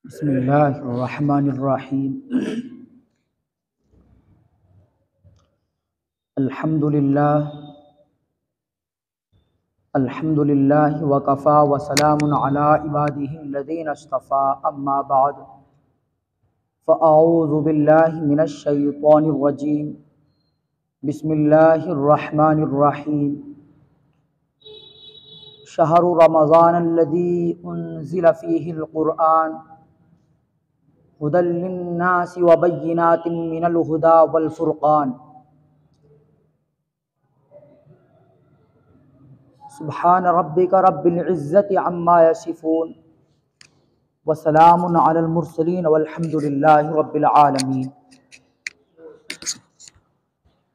بسم اللہ الرحمن الرحیم الحمد للہ وکفا وسلام علی عبادہ الذین اصطفیٰ اما بعد فاعوذ باللہ من الشیطان الرجیم بسم اللہ الرحمن الرحیم شہر رمضان الذی انزل فیہ القرآن هدى للناس وبينات من الهدى والفرقان سبحان ربك رب العزة عما يصفون وسلام على المرسلين والحمد لله رب العالمين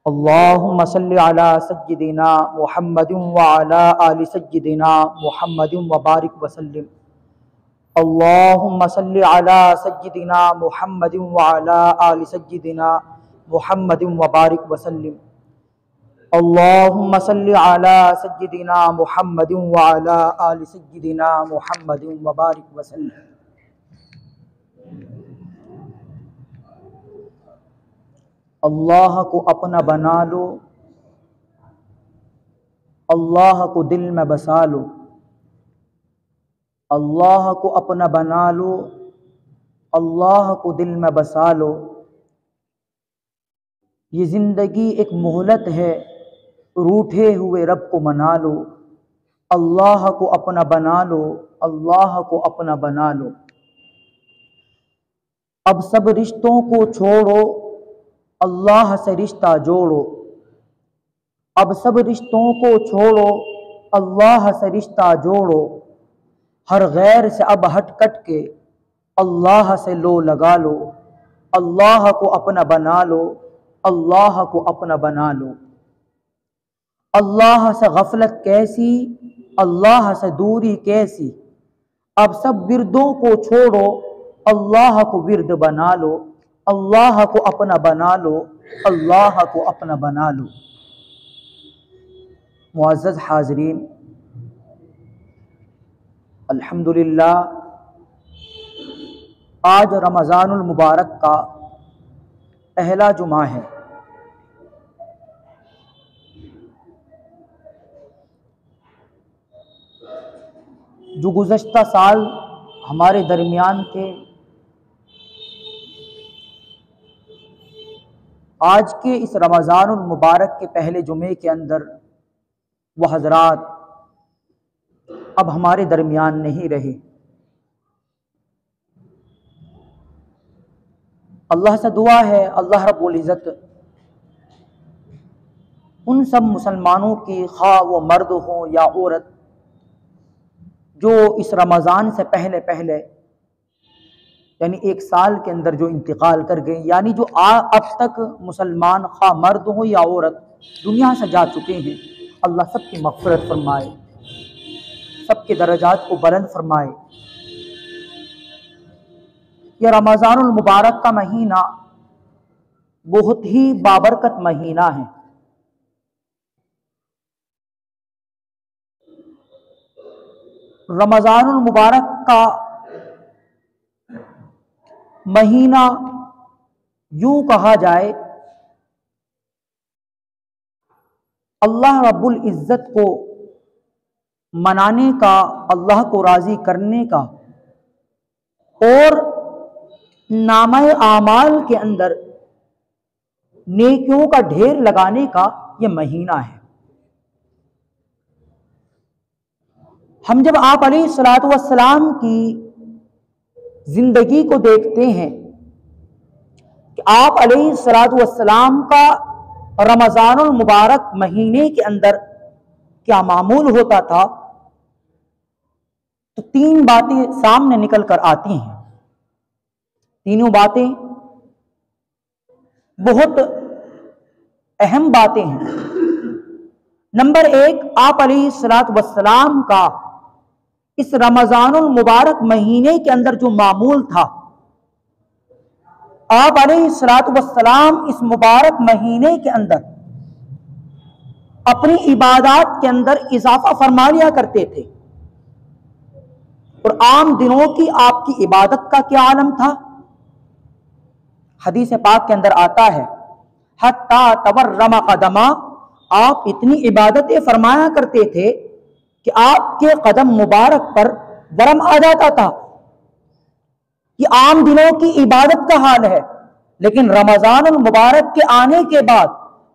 اللهم صل على سيدنا محمد وعلى آل سيدنا محمد وبارك وسلم اللهم صل على سيدنا محمد وعلى آل سيدنا محمد وبارك وسلم اللهم صل على سيدنا محمد وعلى آل سيدنا محمد وبارك وسلم اللہ کو اپنا بنا لو، اللہ کو دل میں بسا لو، اللہ کو اپنا بنا لو، اللہ کو دل میں بسا لو۔ یہ زندگی ایک مہلت ہے، روٹھے ہوئے رب کو منا لو، اللہ کو اپنا بنا لو، اللہ کو اپنا بنا لو۔ اب سب رشتوں کو چھوڑو، اللہ سے رشتہ جوڑو۔ اب سب رشتوں کو چھوڑو، اللہ سے رشتہ جوڑو۔ ہر غیر سے اب ہٹ کٹ کے اللہ سے لو لگا لو، اللہ کو اپنا بنا لو، اللہ کو اپنا بنا لو۔ اللہ سے غفلت کیسی، اللہ سے دوری کیسی۔ اب سب وردوں کو چھوڑو، اللہ کو ورد بنا لو، اللہ کو اپنا بنا لو، اللہ کو اپنا بنا لو۔ معزز حاضرین، الحمدللہ آج رمضان المبارک کا پہلا جمعہ ہے۔ جو گزشتہ سال ہمارے درمیان تھے، آج کے اس رمضان المبارک کے پہلے جمعے کے اندر وہ حضرات اب ہمارے درمیان نہیں رہے۔ اللہ سے دعا ہے اللہ رب العزت ان سب مسلمانوں کی، خواہ وہ مرد ہوں یا عورت، جو اس رمضان سے پہلے یعنی ایک سال کے اندر جو انتقال کر گئے، یعنی جو اب تک مسلمان خواہ مرد ہوں یا عورت دنیا سے جا چکے ہیں، اللہ سب کی مغفرت فرمائے، سب کے درجات کو بلند فرمائے۔ یہ رمضان المبارک کا مہینہ بہت ہی بابرکت مہینہ ہے۔ رمضان المبارک کا مہینہ یوں کہا جائے اللہ رب العزت کو منانے کا، اللہ کو راضی کرنے کا، اور نامہ اعمال کے اندر نیکیوں کا ڈھیر لگانے کا یہ مہینہ ہے۔ ہم جب آپ علیہ الصلوۃ والسلام کی زندگی کو دیکھتے ہیں کہ آپ علیہ الصلوۃ والسلام کا رمضان المبارک مہینے کے اندر کیا معمول ہوتا تھا، تو تین باتیں سامنے نکل کر آتی ہیں۔ تینوں باتیں بہت اہم باتیں ہیں۔ نمبر ایک، آپ علیہ الصلوۃ والسلام کا اس رمضان المبارک مہینے کے اندر جو معمول تھا، آپ علیہ الصلوۃ والسلام اس مبارک مہینے کے اندر اپنی عبادات کے اندر اضافہ فرما لیا کرتے تھے۔ اور عام دنوں کی آپ کی عبادت کا کیا عالم تھا؟ حدیث پاک کے اندر آتا ہے حتی تورم قدما، آپ اتنی عبادتیں فرمایا کرتے تھے کہ آپ کے قدم مبارک پر ورم آ جاتا تھا۔ یہ عام دنوں کی عبادت کا حال ہے، لیکن رمضان المبارک کے آنے کے بعد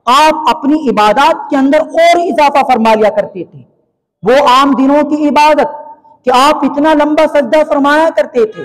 آپ اپنی عبادات کے اندر اور اضافہ فرما لیا کرتے تھے۔ وہ عام دنوں کی عبادت کہ آپ اتنا لمبا سجدہ فرمایا کرتے تھے،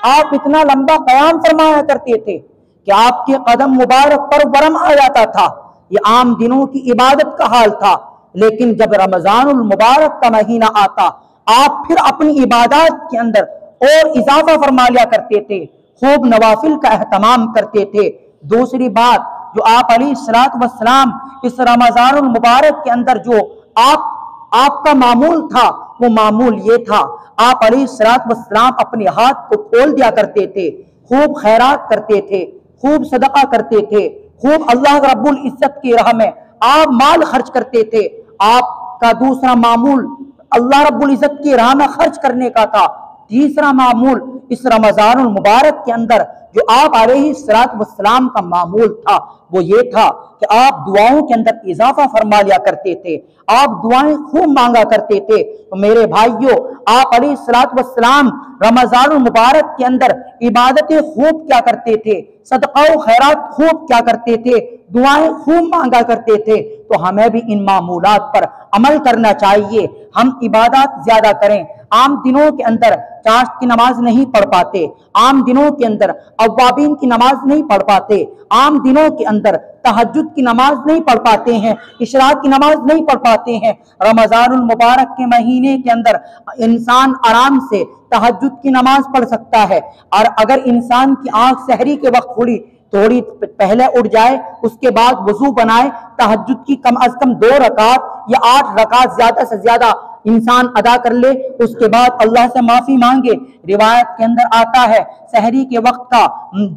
آپ اتنا لمبا قیام فرمایا کرتے تھے کہ آپ کے قدم مبارک پر ورم آ جاتا تھا۔ یہ عام دنوں کی عبادت کا حال تھا، لیکن جب رمضان المبارک کا مہینہ آتا آپ پھر اپنی عبادات کے اندر اور اضافہ فرما لیا کرتے تھے، خوب نوافل کا اہتمام کرتے تھے۔ دوسری بات جو آپ علیہ الصلوۃ والسلام اس رمضان المبارک کے اندر جو آپ کا معمول تھا، وہ معمول یہ تھا، آپ علیہ الصلوۃ والسلام اپنے ہاتھ کو کھول دیا کرتے تھے، خوب خیرات کرتے تھے، خوب صدقہ کرتے تھے، خوب اللہ رب العزت کی راہ میں آپ مال خرچ کرتے تھے۔ آپ کا دوسرا معمول اللہ رب العزت کی راہ میں خرچ کرنے کا تھا۔ تیسرا معمول اس رمضان المبارک کے اندر جو آپ علیہ الصلوۃ والسلام کا معمول تھا وہ یہ تھا کہ آپ دعاؤں کے اندر اضافہ فرما لیا کرتے تھے، آپ دعائیں خوب مانگا کرتے تھے۔ تو میرے بھائیوں، آپ علیہ الصلوۃ والسلام رمضان المبارک کے اندر عبادتیں خوب کیا کرتے تھے، صدقہ و خیرات خوب کیا کرتے تھے، دعائیں خوب مانگا کرتے تھے۔ تو ہمیں بھی ان معمولات پر عمل کرنا چاہیے، ہم عبادات زیادہ کریں۔ عام دنوں کے اندر چاشت کی نماز نہیں پڑھ پاتے، عام دنوں کے اندر اوابین کی نماز نہیں پڑھ پاتے، عام دنوں کے اندر تہجد کی نماز نہیں پڑھ پاتے ہیں، اشراق کی نماز نہیں پڑھ پاتے ہیں۔ رمضان المبارک کے مہینے کے اندر انسان آرام سے تہجد کی نماز پڑھ سکتا ہے، اور اگر انسان کی آنکھ سحری کے وقت تھوڑی پہلے اٹھ جائے، اس کے بعد وضو بنائے، تہجد کی کم از کم 2 رکعت یا 8 رکعت زیادہ سے زیادہ انسان ادا کر لے، اس کے بعد اللہ سے معافی مانگے۔ روایت کے اندر آتا ہے سحری کے وقت کا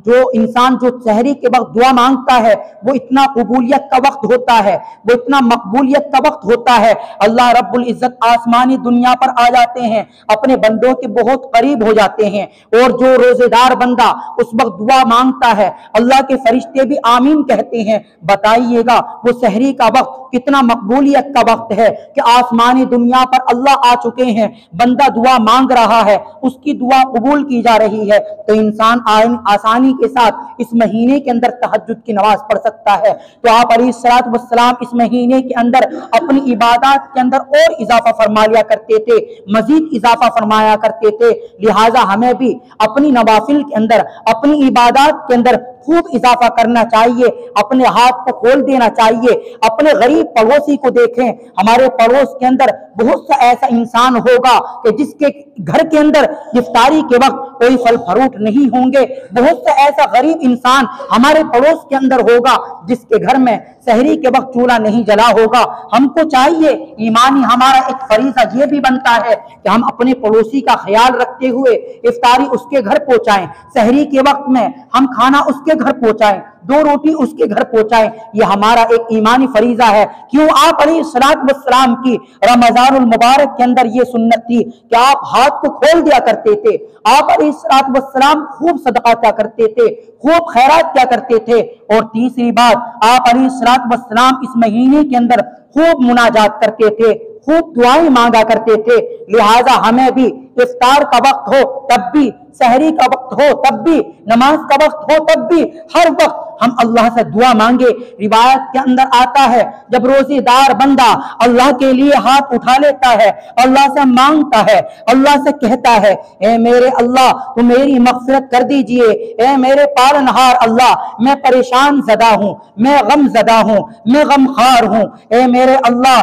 جو انسان جو سحری کے وقت دعا مانگتا ہے وہ اتنا قبولیت کا وقت ہوتا ہے، وہ اتنا مقبولیت کا وقت ہوتا ہے، اللہ رب العزت آسمانی دنیا پر آ جاتے ہیں، اپنے بندوں کے بہت قریب ہو جاتے ہیں، اور جو روزے دار بندہ اس وقت دعا مانگتا ہے اللہ کے فرشتے بھی آمین کہتے ہیں۔ بتائیے گا وہ سحری کا وقت کتنا مقبولیت کا وقت ہے کہ آسمانی دنیا پر اللہ آ چکے ہیں، بندہ دعا مانگ رہا ہے، اس کی دعا قبول کی جا رہی ہے۔ تو انسان آسانی کے ساتھ اس مہینے کے اندر تہجد کی نماز پڑھ سکتا ہے۔ تو آپ علیہ الصلوۃ والسلام اس مہینے کے اندر اپنی عبادات کے اندر اور اضافہ فرما لیا کرتے تھے، مزید اضافہ فرمایا کرتے تھے۔ لہٰذا ہمیں بھی اپنی نوافل کے اندر، اپنی عبادات کے اندر خوب اضافہ کرنا چاہیے، اپنے ہاتھ کو کھول دینا چاہیے۔ اپنے غریب پڑوسی کو دیکھیں، ہمارے پڑوس کے اندر بہت سا ایسا انسان ہوگا کہ جس کے گھر کے اندر افطاری کے وقت کوئی پھل فروٹ نہیں ہوں گے، بہت سا ایسا غریب انسان ہمارے پڑوس کے اندر ہوگا جس کے گھر میں سحری کے وقت چولہا نہیں جلا ہوگا۔ ہم کو چاہیے، ایمانی ہمارا ایک فریضہ یہ بھی بنتا ہے کہ ہم اپنے پڑوسی کا خیال رکھتے ہوئے افطاری اس کے گھر پہنچائیں، سحری کے وقت میں ہم کھانا اس کے گھر پہنچائیں، 2 روٹی اس کے گھر پہنچائیں۔ یہ ہمارا ایک ایمانی فریضہ ہے۔ کیوں آپ علیہ الصلوۃ والسلام کی رمضان المبارک کے اندر یہ سنت تھی کہ آپ ہاتھ کو کھول دیا کرتے تھے، آپ علیہ الصلوۃ والسلام خوب صدقہ کیا کرتے تھے، خوب خیرات کیا کرتے تھے۔ اور تیسری بات، آپ علیہ الصلوۃ والسلام اس مہینے کے اندر خوب مناجات کرتے تھے، خوب دعائیں مانگا کرتے تھے۔ لہٰذا ہمیں بھی افطار کا وقت ہو تب بھی، سحری کا وقت ہو تب بھی، نماز کا وقت ہو تب بھی، ہر وقت ہم اللہ سے دعا مانگے۔ روایت کے اندر آتا ہے جب روزے دار بندہ اللہ کے لیے ہاتھ اٹھا لیتا ہے، اللہ سے مانگتا ہے، اللہ سے کہتا ہے اے میرے اللہ تو میری مغفرت کر دیجئے، اے میرے پالنہار اللہ میں پریشان زدہ ہوں، میں غم زدہ ہوں، میں غم خوار ہوں، اے میرے اللہ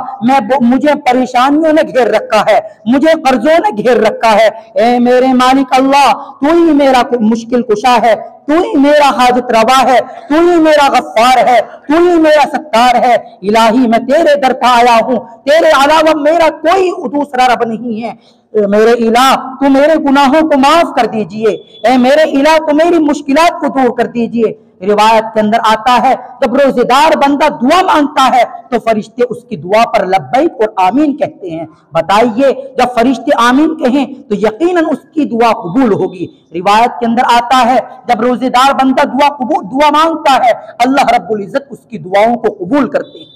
مجھے پریشانیوں نے گھیر رکھا ہے، مجھے قرضوں نے گھیر رکھا ہے، اے میرے مالک اللہ تو ہی میرا مشکل کشا ہے، تو ہی میرا حاجت روا ہے، تو ہی میرا غفار ہے، تو ہی میرا ستار ہے۔ الہی میں تیرے در پہ آیا ہوں، تیرے علاوہ میرا کوئی دوسرا رب نہیں ہے۔ میرے الہ تو میرے گناہوں کو معاف کر دیجئے، اے میرے الہ تو میری مشکلات کو دور کر دیجئے۔ روایت کے اندر آتا ہے جب روزےدار بندہ دعا مانگتا ہے تو فرشتے اس کی دعا پر لبیک اور آمین کہتے ہیں۔ بتائیے جب فرشتے آمین کہیں تو یقیناً اس کی دعا قبول ہوگی۔ روایت کے اندر آتا ہے جب روزےدار بندہ دعا مانگتا ہے اللہ رب العزت اس کی دعاؤں کو قبول کرتے ہیں۔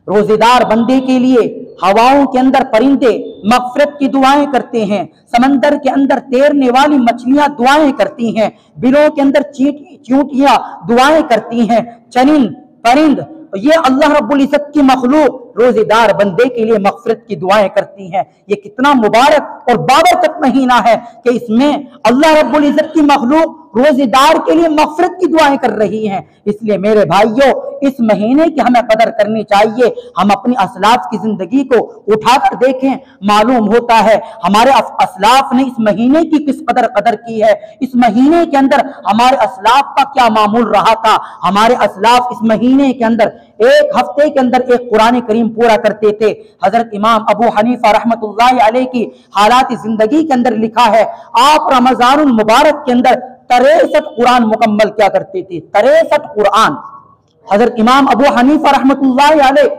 روزےدار بندے کے لیے ہواؤں کے اندر پرندے مغفرت کی دعائیں کرتے ہیں، سمندر کے اندر تیرنے والی مچھلیاں دعائیں کرتی ہیں، بلوں کے اندر چیونٹیاں دعائیں کرتی ہیں، چرند پرند یہ اللہ رب العزت کی مخلوق روزےدار بندے کے لیے مغفرت کی دعائیں کرتی ہیں۔ یہ کتنا مبارک اور بابرکت مہینہ ہے کہ اس میں اللہ رب العزت کی مخلوق روزےدار کے لیے مغفرت کی دعائیں کر رہی ہیں۔ اس لیے میرے بھائیوں اس مہینے کی ہمیں قدر کرنی چاہیے۔ ہم اپنی اسلاف کی زندگی کو اٹھا کر دیکھیں، معلوم ہوتا ہے ہمارے اسلاف نے اس مہینے کی کس قدر کی ہے، اس مہینے کے اندر ہمارے اسلاف کا کیا معمول رہا تھا۔ ہمارے اسلاف اس مہینے کے اندر ایک ہفتے کے اندر ایک قرآن کریم پورا کرتے تھے۔ حضرت امام ابو حنیفہ رحمۃ اللہ علیہ کی حالات زندگی کے اندر لکھا ہے آپ رمضان المبارک کے اندر 63 قرآن مکمل کیا کرتے تھے، 63 قرآن۔ حضرت امام ابو حنیفہ رحمۃ اللہ علیہ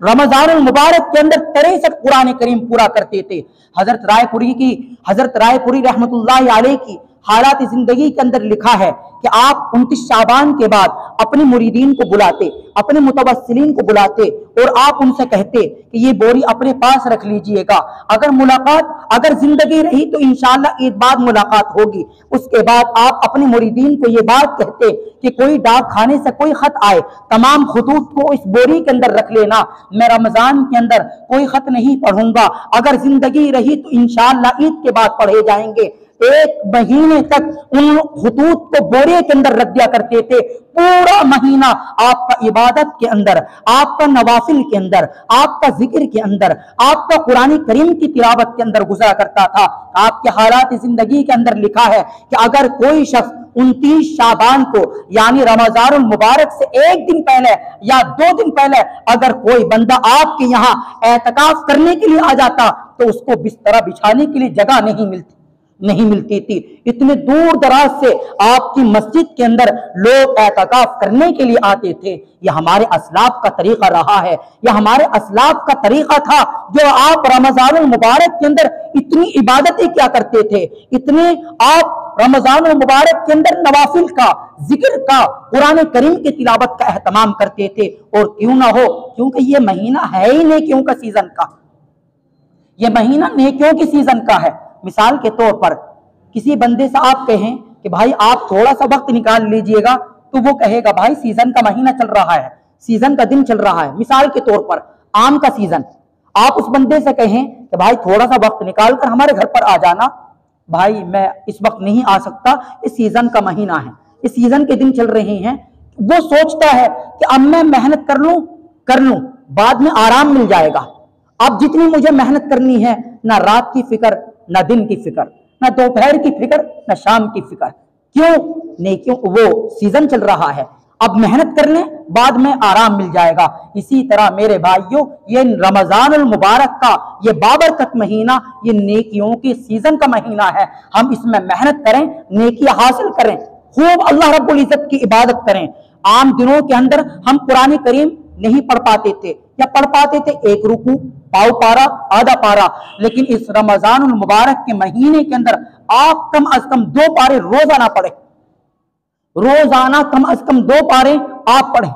رمضان المبارک کے اندر 63 قرآن کریم پورا کرتے تھے۔ حضرت رائے پوری رحمۃ اللہ علیہ کی حالات زندگی کے اندر لکھا ہے کہ آپ 29 شعبان کے بعد اپنے مریدین کو بلاتے، اپنے متوسلین کو بلاتے اور آپ ان سے کہتے کہ یہ بوری اپنے پاس رکھ لیجئے گا، اگر زندگی رہی تو انشاءاللہ عید بعد ملاقات ہوگی۔ اس کے بعد آپ اپنے مریدین کو یہ بات کہتے کہ کوئی ڈاک خانے سے کوئی خط آئے تمام خطوط کو اس بوری کے اندر رکھ لینا، میں رمضان کے اندر کوئی خط نہیں پڑھوں گا، اگر زندگی رہی تو انشاءاللہ عید کے بعد پڑھے جائیں گے۔ ایک مہینے تک ان خطوط کو بورے کے اندر رکھ دیا کرتے تھے۔ پورا مہینہ آپ کا عبادت کے اندر، آپ کا نوافل کے اندر، آپ کا ذکر کے اندر، آپ کا قرآن کریم کی تلاوت کے اندر گزرا کرتا تھا۔ آپ کے حالات زندگی کے اندر لکھا ہے کہ اگر کوئی شخص 29 شعبان کو یعنی رمضان المبارک سے ایک دن پہلے یا 2 دن پہلے اگر کوئی بندہ آپ کے یہاں اعتکاف کرنے کے لیے آ جاتا تو اس کو بستر بچھانے کے لیے جگہ نہیں ملتی تھی۔ اتنے دور دراز سے آپ کی مسجد کے اندر لوگ اعتکاف کرنے کے لیے آتے تھے۔ یہ ہمارے اسلاف کا طریقہ رہا ہے، یہ ہمارے اسلاف کا طریقہ تھا جو آپ رمضان المبارک کے اندر اتنی عبادتیں کیا کرتے تھے، اتنے آپ رمضان المبارک کے اندر نوافل کا، ذکر کا، قرآن کریم کی تلاوت کا اہتمام کرتے تھے۔ اور کیوں نہ ہو، کیونکہ یہ مہینہ ہے ہی نیکیوں کا سیزن کا، یہ مہینہ نیکیوں کی سیزن کا ہے۔ مثال کے طور پر کسی بندے سے آپ کہیں کہ بھائی آپ تھوڑا سا وقت نکال لیجئے گا تو وہ کہے گا بھائی سیزن کا مہینہ چل رہا ہے، سیزن کا دن چل رہا ہے۔ مثال کے طور پر آم کا سیزن، آپ اس بندے سے کہیں کہ بھائی تھوڑا سا وقت نکال کر ہمارے گھر پر آ جانا، بھائی میں اس وقت نہیں آ سکتا، اس سیزن کا مہینہ ہے، اس سیزن کے دن چل رہے ہیں۔ وہ سوچتا ہے کہ اب میں محنت کر لوں بعد میں آرام مل جائے گا، اب جتنی مجھے محنت کرنی ہے، نہ رات کی فکر، نہ دن کی فکر، نہ دوپہر کی فکر، نہ شام کی فکر۔ کیوں؟ نیکیوں وہ سیزن چل رہا ہے، اب محنت کر لیں بعد میں آرام مل جائے گا۔ اسی طرح میرے بھائیوں یہ رمضان المبارک کا یہ بابرکت مہینہ یہ نیکیوں کی سیزن کا مہینہ ہے۔ ہم اس میں محنت کریں، نیکی حاصل کریں، خوب اللہ رب العزت کی عبادت کریں۔ عام دنوں کے اندر ہم قرآن کریم نہیں پڑھ پاتے تھے یا پڑھ پاتے تھے ایک رکوع، پاؤ پارا، آدھا پارا، لیکن اس رمضان المبارک کے مہینے کے اندر آپ کم از کم 2 پارے روزانہ پڑھیں، روزانہ کم از کم 2 پارے آپ پڑھیں۔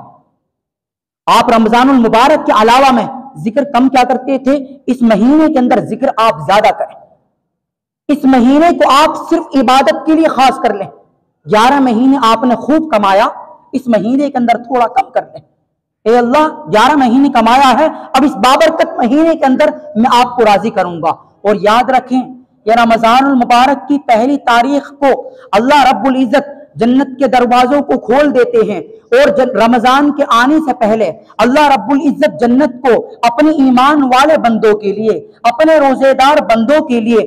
آپ رمضان المبارک کے علاوہ میں ذکر کم کیا کرتے تھے، اس مہینے کے اندر ذکر آپ زیادہ کریں۔ اس مہینے کو آپ صرف عبادت کے لیے خاص کر لیں۔ 11 مہینے آپ نے خوب کمایا، اس مہینے کے اندر تھوڑا کم کر لیں۔ اے اللہ 11 مہینے کمایا ہے، اب اس بابرکت مہینے کے اندر میں آپ کو راضی کروں گا۔ اور یاد رکھیں یہ رمضان المبارک کی پہلی تاریخ کو اللہ رب العزت جنت کے دروازوں کو کھول دیتے ہیں، اور رمضان کے آنے سے پہلے اللہ رب العزت جنت کو اپنے ایمان والے بندوں کے لیے، اپنے روزے دار بندوں کے لیے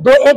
2-1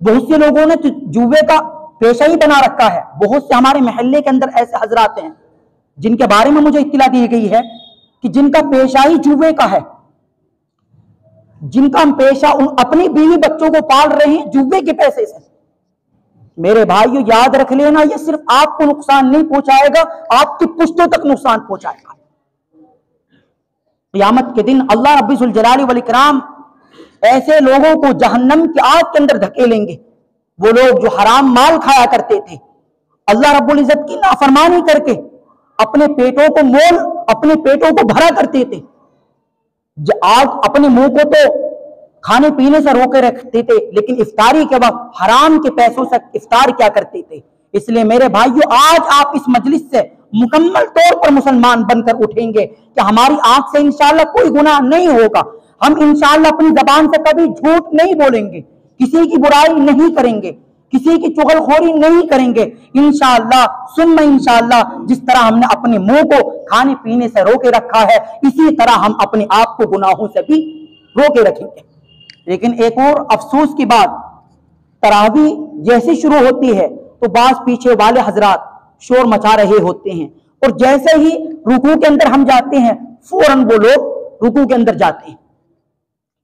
بہت سے لوگوں نے تو جوے کا پیشہ ہی بنا رکھا ہے. بہت سے ہمارے محلے کے اندر ایسے حضرات ہیں جن کے بارے میں مجھے اطلاع دی گئی ہے کہ جن کا پیشہ ہی جوے کا ہے, جن کا پیشہ اپنی بیوی بچوں کو پال رہے ہیں جوے کے پیسے سے. میرے بھائیو یاد رکھ لینا, یہ صرف آپ کو نقصان نہیں پہنچائے گا, آپ کی پشتوں تک نقصان پہنچائے گا. قیامت کے دن اللہ رب ذوالجلال والاکرام ایسے لوگوں کو جہنم کی آگ کے اندر دھکیلیں گے, وہ لوگ جو حرام مال کھایا کرتے تھے, اللہ رب العزت کی نافرمانی کر کے اپنے پیٹوں کو بھرا کرتے تھے. آگ اپنے منہ کو تو کھانے پینے سے روکے رکھتے تھے, لیکن افطاری کے وقت حرام کے پیسوں سے افطار کیا کرتے تھے. اس لیے میرے بھائیو آج آپ اس مجلس سے مکمل طور پر مسلمان بن کر اٹھیں گے کہ ہماری آنکھ سے انشاءاللہ کوئی گناہ نہیں ہوگا, ہم انشاءاللہ اپنی زبان سے کبھی جھوٹ نہیں بولیں گے, کسی کی برائی نہیں کریں گے, کسی کی چغل خوری نہیں کریں گے انشاءاللہ ثم انشاءاللہ. جس طرح ہم نے اپنے منہ کو کھانے پینے سے روکے رکھا ہے, اسی طرح ہم اپنے آپ کو گناہوں سے بھی روکے رکھیں گے. لیکن ایک اور افسوس کی بات, تراویح جیسے شروع ہوتی ہے تو بعض پیچھے والے حضرات شور مچا رہے ہوتے ہیں, اور جیسے ہی رکوع کے اندر ہم جاتے ہیں فوراً وہ لوگ رکوع کے اندر جاتے ہیں.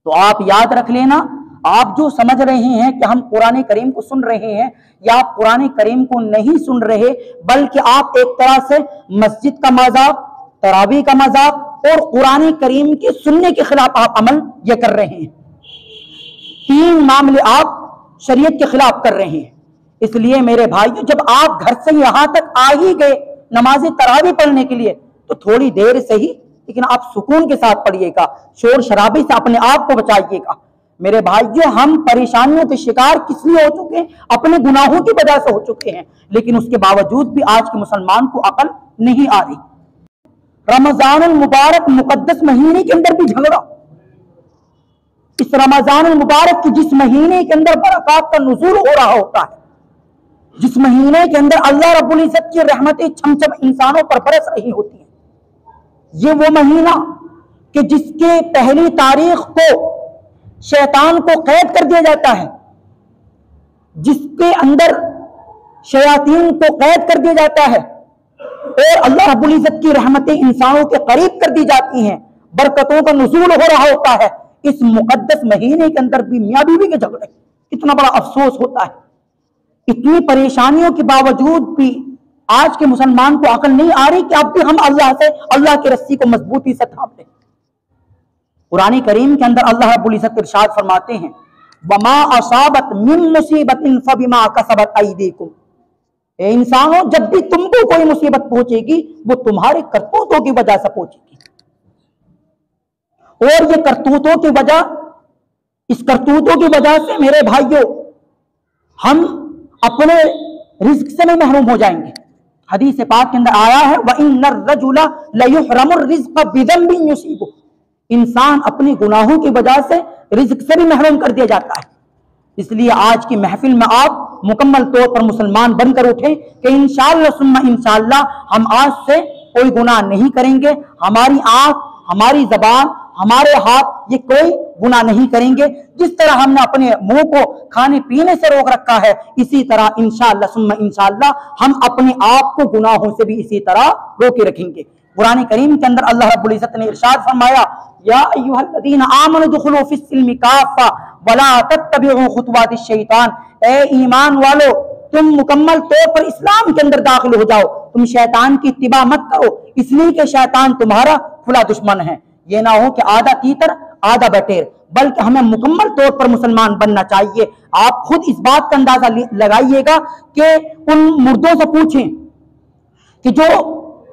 تو آپ یاد رکھ لینا, آپ جو سمجھ رہے ہیں کہ ہم قرآن کریم کو سن رہے ہیں, یا آپ قرآن کریم کو نہیں سن رہے, بلکہ آپ ایک طرح سے مسجد کا مذاق, تراویح کا مذاق اور قرآن کریم کے سننے کے خلاف آپ عمل یہ کر رہے ہیں. تین معاملے آپ شریعت کے خلاف کر رہے ہیں. اس لیے میرے بھائیو جب آپ گھر سے یہاں تک آ ہی گئے نماز تراویح پڑھنے کے لیے تو تھوڑی دیر سے ہی, لیکن آپ سکون کے ساتھ پڑھیے گا, شور شرابے سے اپنے آپ کو بچائیے گا. میرے بھائیو ہم پریشانیوں کے شکار کس لیے ہو چکے ہیں؟ اپنے گناہوں کی وجہ سے ہو چکے ہیں, لیکن اس کے باوجود بھی آج کے مسلمان کو عقل نہیں آ رہی. رمضان المبارک مقدس مہینے کے اندر بھی جھگڑا, اس رمضان المبارک کی جس مہینے کے اندر برکات کا نزول ہو رہا ہوتا ہے, جس مہینے کے اندر اللہ رب العزت کی رحمتیں چھم چھم انسانوں پر برس رہی ہوتی ہیں, یہ وہ مہینہ کہ جس کے پہلی تاریخ کو شیطان کو قید کر دیا جاتا ہے, جس کے اندر شیاطین کو قید کر دیا جاتا ہے, اور اللہ رب العزت کی رحمتیں انسانوں کے قریب کر دی جاتی ہیں, برکتوں کا نزول ہو رہا ہوتا ہے. اس مقدس مہینے کے اندر بھی میاں بیوی کے جھگڑے, اتنا بڑا افسوس ہوتا ہے. اتنی پریشانیوں کے باوجود بھی آج کے مسلمان کو عقل نہیں آ رہی کہ اب بھی ہم اللہ کی رسی کو مضبوطی سے تھام لیں. قرآن کریم کے اندر اللہ رب العزت ارشاد فرماتے ہیں وَمَا أَصَابَتْ مِن مُّصِيبَةٍ فَبِمَا كَسَبَتْ أَيْدِيكُمْ. اے انسانوں, جب بھی تم کو کوئی مصیبت پہنچے گی وہ تمہارے کرتوتوں کی وجہ سے پہنچے گی, اور یہ کرتوتوں کی وجہ, اس کرتوتوں کی وجہ سے میرے بھائیوں ہم اپنے رزق سے بھی محروم ہو جائیں گے. حدیث پاک کے اندر آیا ہے وَإِنَّ الرَّجُلَ لَيُحْرَمُ الرِّزْقَ بِذَنْبٍ يُصِيبُهُ. انسان اپنی گناہوں کی وجہ سے رزق سے بھی محروم کر دیا جاتا ہے. اس لیے آج کی محفل میں آپ مکمل طور پر مسلمان بن کر اٹھیں کہ انشاءاللہ ثم انشاءاللہ ہم آج سے کوئی گناہ نہیں کریں گے. ہماری آنکھ, ہماری زبان, ہمارے ہاتھ یہ کوئی گناہ نہیں کریں گے. جس طرح ہم نے اپنے منہ کو کھانے پینے سے روک رکھا ہے, اسی طرح انشاءاللہ ثم انشاءاللہ ہم اپنے آپ کو گناہوں سے بھی اسی طرح روکے رکھیں گے. قرآن کریم کے اندر اللہ رب العزت نے ارشاد فرمایا یا ایھا الذین آمنوا ادخلوا فی السلم کافہ ولا تتبعوا خطوات الشیطان. اے ایمان والو, تم مکمل طور پر اسلام کے اندر داخل ہو جاؤ, تم شیطان کی اتباع مت کرو, اس لیے کہ شیطان تمہارا کھلا دشمن ہے. یہ نہ ہو کہ آدھا تیتر آدھا بٹیر, بلکہ ہمیں مکمل طور پر مسلمان بننا چاہیے. آپ خود اس بات کا اندازہ لگائیے گا کہ ان مردوں سے پوچھیں کہ جو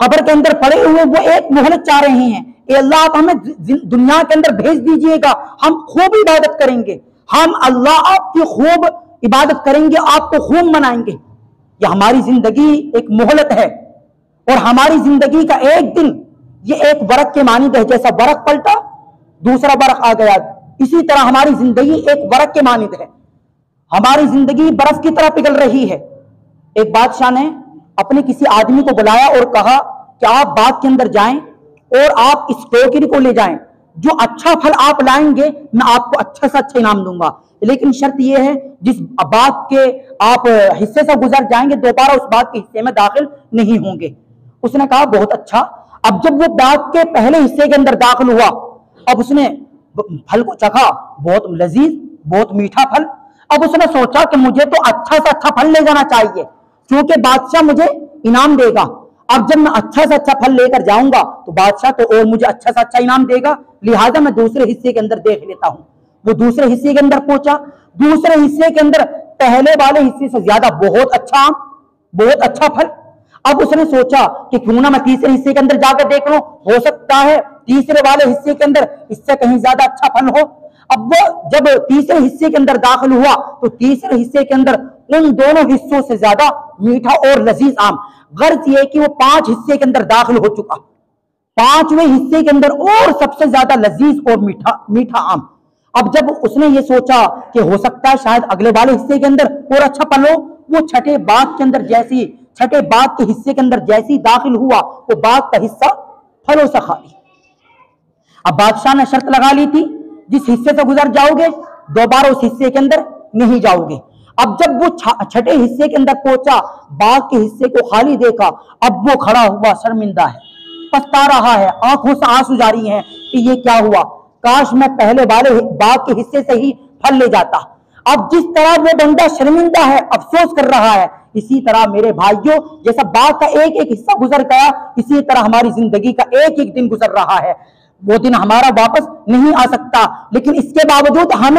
قبر کے اندر پڑے ہوئے وہ ایک مہلت چاہ رہے ہیں, اے اللہ آپ ہمیں دنیا کے اندر بھیج دیجئے گا, ہم خوب عبادت کریں گے, ہم اللہ آپ کی خوب عبادت کریں گے, آپ کو خوب منائیں گے. یہ ہماری زندگی ایک مہلت ہے, اور ہماری زندگی کا ایک دن یہ ایک ورق کے مانند ہے. جیسا ورق پلٹا دوسرا ورق آ گیا, اسی طرح ہماری زندگی ایک ورق کے مانند ہے. ہماری زندگی برف کی طرح پگھل رہی ہے. ایک بادشاہ نے اپنے کسی آدمی کو بلایا اور کہا کہ آپ باغ کے اندر جائیں اور آپ اس ٹوکری کو لے جائیں, جو اچھا پھل آپ لائیں گے میں آپ کو اچھا سے اچھا انعام دوں گا، لیکن شرط یہ ہے جس باغ کے آپ حصے سے گزر جائیں گے دوبارہ اس باغ کے حصے میں داخل نہیں ہوں گے۔ اس نے کہا بہت اچھا۔ اب جب وہ باغ کے پہلے حصے کے اندر داخل ہوا، اب اس نے پھل کو چکھا، بہت لذیذ، بہت میٹھا پھل۔ اب اس نے سوچا کہ مجھے تو اچھا سے اچھا پھل لے جانا چاہیے کیونکہ بادشاہ مجھے انعام دے گا۔ اب جب میں اچھا سے اچھا پھل لے کر جاؤں گا تو بادشاہ تو اور مجھے اچھا سے اچھا انعام دے گا، لہٰذا میں دوسرے حصے کے اندر دیکھ لیتا ہوں۔ وہ دوسرے حصے کے اندر پہنچا، دوسرے حصے کے اندر پہلے والے حصے سے زیادہ بہت اچھا آم، بہت اچھا پھل۔ اب اس نے سوچا کہ کیوں نہ میں تیسرے حصے کے اندر جا کر دیکھ لوں، ہو سکتا ہے تیسرے والے حصے کے اندر اس سے کہیں زیادہ اچھا پھل ہو۔ اب وہ جب تیسرے حصے کے اندر داخل ہوا تو تیسرے حصے کے اندر ان دونوں حصوں سے زیادہ میٹھا اور لذیذ آم۔ غرض یہ کہ وہ 5 حصے کے اندر داخل ہو چکا، 5ویں حصے کے اندر اور سب سے زیادہ لذیذ اور میٹھا آم۔ اب جب اس نے یہ سوچا کہ ہو سکتا ہے شاید اگلے والے حصے کے اندر اور اچھا پھل ہو، وہ چھٹے باغ کے حصے کے اندر جیسی داخل ہوا وہ باغ کا حصہ پھلوں سے خالی۔ اب بادشاہ نے شرط لگا لی تھی جس حصے سے گزر جاؤ گے دوبارہ اس حصے کے اندر نہیں جاؤ گے۔ اب جب وہ چھٹے حصے کے اندر پہنچا، باغ کے حصے کو خالی دیکھا، اب وہ کھڑا ہوا شرمندہ ہے، پچھتا رہا ہے، آنکھوں سے آنسو جاری ہیں کہ یہ کیا ہوا، کاش میں پہلے والے باغ کے حصے سے ہی پھل لے جاتا۔ اب جس طرح وہ بندہ شرمندہ ہے، افسوس کر رہا ہے، اسی طرح میرے بھائیوں جیسا باغ کا ایک ایک حصہ گزر گیا، اسی طرح ہماری زندگی کا ایک ایک دن گزر رہا ہے۔ وہ دن ہمارا واپس نہیں آ سکتا، لیکن اس کے باوجود ہم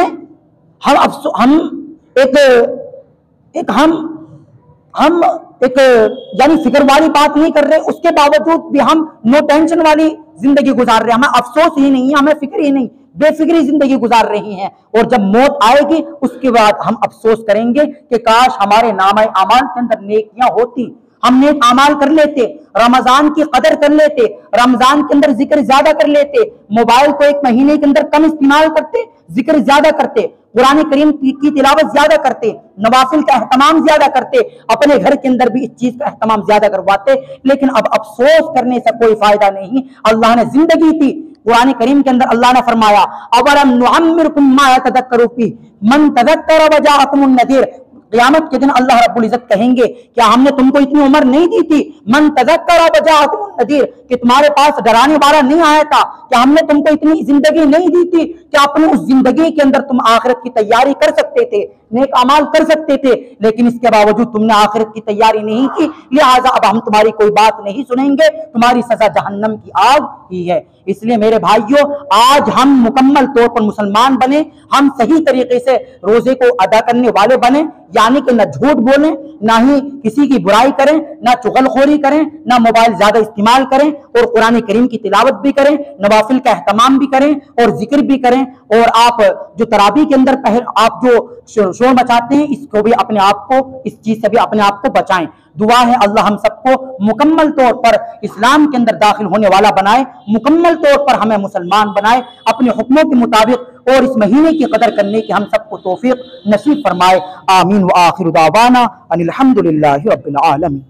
یعنی فکر والی بات نہیں کر رہے، اس کے باوجود بھی ہم نو ٹینشن والی زندگی گزار رہے ہیں، ہمیں افسوس ہی نہیں ہے، ہمیں فکر ہی نہیں، بے فکری زندگی گزار رہی ہیں۔ اور جب موت آئے گی اس کے بعد ہم افسوس کریں گے کہ کاش ہمارے نامہ اعمال کے اندر نیکیاں ہوتی، ہم نیک اعمال کر لیتے، رمضان کی قدر کر لیتے، رمضان کے اندر ذکر زیادہ کر لیتے، موبائل کو 1 مہینے کے اندر کم استعمال کرتے، ذکر زیادہ کرتے، قرآن کریم کی تلاوت زیادہ کرتے، نوافل کا اہتمام زیادہ کرتے، اپنے گھر کے اندر بھی اس چیز کا اہتمام زیادہ کرواتے۔ لیکن اب افسوس کرنے سے کوئی فائدہ نہیں، اللہ نے زندگی دی۔ قرآن کریم کے اندر اللہ نے فرمایا اولم نعمرکم ما یتذکر فیہ من تذکر وجاءکم النذیر۔ قیامت کے دن اللہ رب العزت کہیں گے کیا ہم نے تم کو اتنی عمر نہیں دی تھی، من تذکر وجاءکم النذیر، کہ تمہارے پاس ڈرانے والا نہیں آیا تھا، کیا ہم نے تم کو اتنی زندگی نہیں دی تھی کہ اپنے اس زندگی کے اندر تم آخرت کی تیاری کر سکتے تھے، نیک اعمال کر سکتے تھے، لیکن اس کے باوجود تم نے آخرت کی تیاری نہیں کی، لہٰذا اب ہم تمہاری کوئی بات نہیں سنیں گے، تمہاری سزا جہنم کی آگ ہی ہے۔ اس لیے میرے بھائیوں آج ہم مکمل طور پر مسلمان بنے، ہم صحیح طریقے سے روزے کو ادا کرنے والے بنے، یعنی کہ نہ جھوٹ بولیں، نہ ہی کسی کی برائی کریں، نہ چغل خوری کریں، نہ موبائل زیادہ استعمال کریں، اور قرآن کریم کی تلاوت بھی کریں، نوافل کا اہتمام بھی کریں اور ذکر بھی کریں، اور آپ جو تراویح کے اندر آپ جو شور مچاتے ہیں اس کو بھی اپنے آپ کو اس چیز سے بھی اپنے آپ کو بچائیں۔ دعا ہے اللہ ہم سب کو مکمل طور پر اسلام کے اندر داخل ہونے والا بنائے، مکمل طور پر ہمیں مسلمان بنائے، اپنے حکموں کے مطابق اور اس مہینے کی قدر کرنے کی ہم سب کو توفیق نصیب فرمائے۔ آمین وآخر دعوانا ان الحمد للہ رب العالمین۔